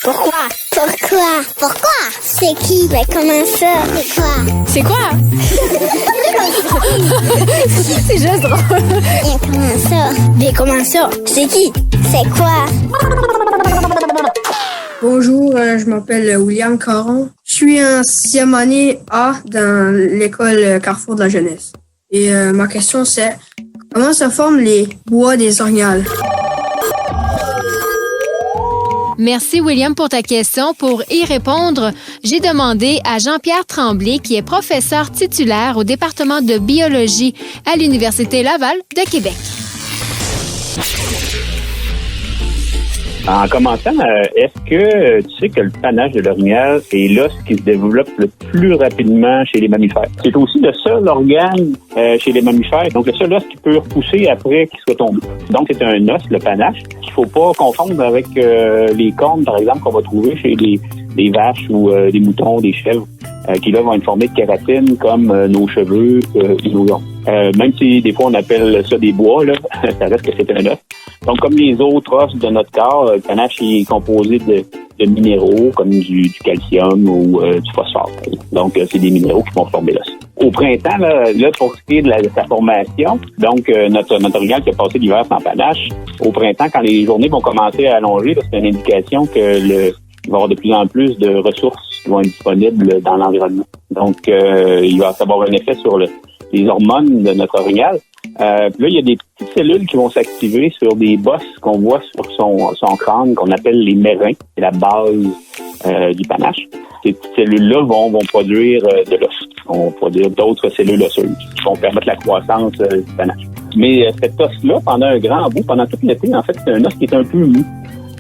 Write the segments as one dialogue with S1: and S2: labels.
S1: Pourquoi? C'est qui? Mais comment ça? C'est quoi? C'est juste drôle. Et comment ça? Mais comment ça? C'est qui? C'est quoi?
S2: Bonjour, je m'appelle William Caron. Je suis en 6e année A dans l'école Carrefour de la jeunesse. Et ma question c'est, comment se forment les bois des orignales?
S3: Merci, William, pour ta question. Pour y répondre, j'ai demandé à Jean-Pierre Tremblay, qui est professeur titulaire au département de biologie à l'Université Laval de Québec.
S4: En commençant, est-ce que tu sais que le panache de l'orignal est l'os qui se développe le plus rapidement chez les mammifères? C'est aussi le seul organe chez les mammifères, donc le seul os qui peut repousser après qu'il soit tombé. Donc c'est un os, le panache, qu'il faut pas confondre avec les cornes, par exemple, qu'on va trouver chez les vaches ou des moutons, des chèvres, qui là vont être formés de kératine comme nos cheveux et nos ongles. Même si des fois on appelle ça des bois, là, ça reste que c'est un os. Donc, comme les autres os de notre corps, le panache est composé de minéraux comme du calcium ou du phosphore. Donc, c'est des minéraux qui vont former l'os. Au printemps, là pour ce qui est de sa formation, donc notre orignal qui a passé l'hiver sans panache, au printemps, quand les journées vont commencer à allonger, là, c'est une indication que il va y avoir de plus en plus de ressources qui vont être disponibles dans l'environnement. Donc, il va avoir un effet sur les hormones de notre orignal. Puis là, il y a des petites cellules qui vont s'activer sur des bosses qu'on voit sur son crâne, qu'on appelle les mérins. C'est la base du panache. Ces petites cellules-là vont produire de l'os. Vont produire d'autres cellules osseuses qui vont permettre la croissance du panache. Mais cet os-là, pendant un grand bout, pendant tout l'été, en fait, c'est un os qui est un peu mou.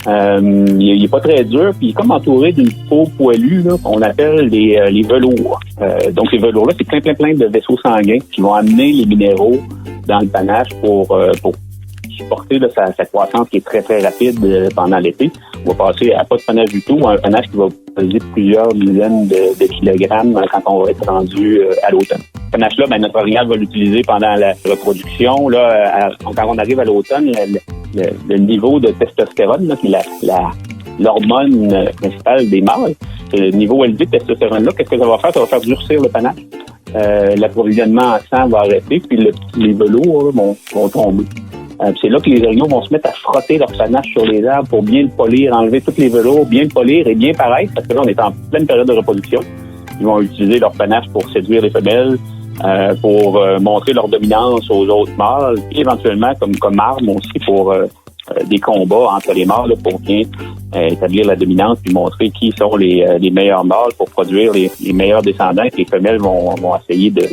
S4: Il est pas très dur, puis il est comme entouré d'une peau poilue, là, qu'on appelle les velours. Donc ces velours-là, c'est plein de vaisseaux sanguins qui vont amener les minéraux dans le panache pour supporter là, sa croissance qui est très rapide pendant l'été. On va passer à pas de panache du tout, à un panache qui va peser plusieurs dizaines de kilogrammes quand on va être rendu à l'automne. Ce panache-là, notre orignal va l'utiliser pendant la reproduction. Là, quand on arrive à l'automne, le niveau de testostérone, là, qui est l'hormone principale des mâles, le niveau élevé de testostérone-là, qu'est-ce que ça va faire? Ça va faire durcir le panache. L'approvisionnement en sang va arrêter, puis les velours là, vont tomber. C'est là que les orignaux vont se mettre à frotter leur panache sur les arbres pour bien le polir, enlever tous les velours, bien le polir et bien paraître, parce que là, on est en pleine période de reproduction. Ils vont utiliser leur panache pour séduire les femelles, pour montrer leur dominance aux autres mâles, et éventuellement comme arme aussi pour des combats entre les mâles là, pour bien établir la dominance puis montrer qui sont les meilleurs mâles pour produire les meilleurs descendants et que les femelles vont essayer de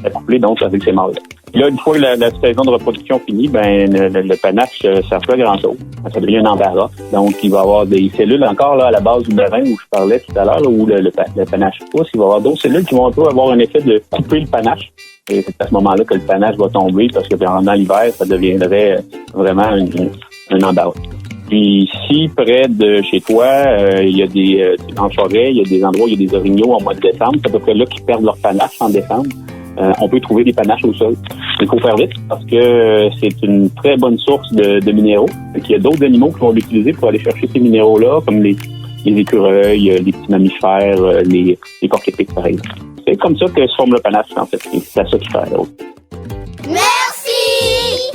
S4: s'accoupler donc avec ces mâles. Là, une fois que la saison de reproduction finie, le panache ne sert pas à grand-chose. Ça devient un embarras. Donc, il va y avoir des cellules encore là à la base du mérins où je parlais tout à l'heure, là, où le panache pousse. Il va y avoir d'autres cellules qui vont un peu avoir un effet de couper le panache. Et c'est à ce moment-là que le panache va tomber parce que pendant l'hiver, ça deviendrait vraiment un embarras. Puis si près de chez toi, il y a en forêt, il y a des endroits où il y a des orignaux en mois de décembre, c'est à peu près là qu'ils perdent leur panache en décembre. On peut trouver des panaches au sol. Il faut faire vite parce que c'est une très bonne source de minéraux. Il y a d'autres animaux qui vont l'utiliser pour aller chercher ces minéraux-là, comme les écureuils, les petits mammifères, les porc-épics, par exemple. C'est comme ça que se forme le panache, en fait. C'est à ça qu'il fait.
S1: Merci!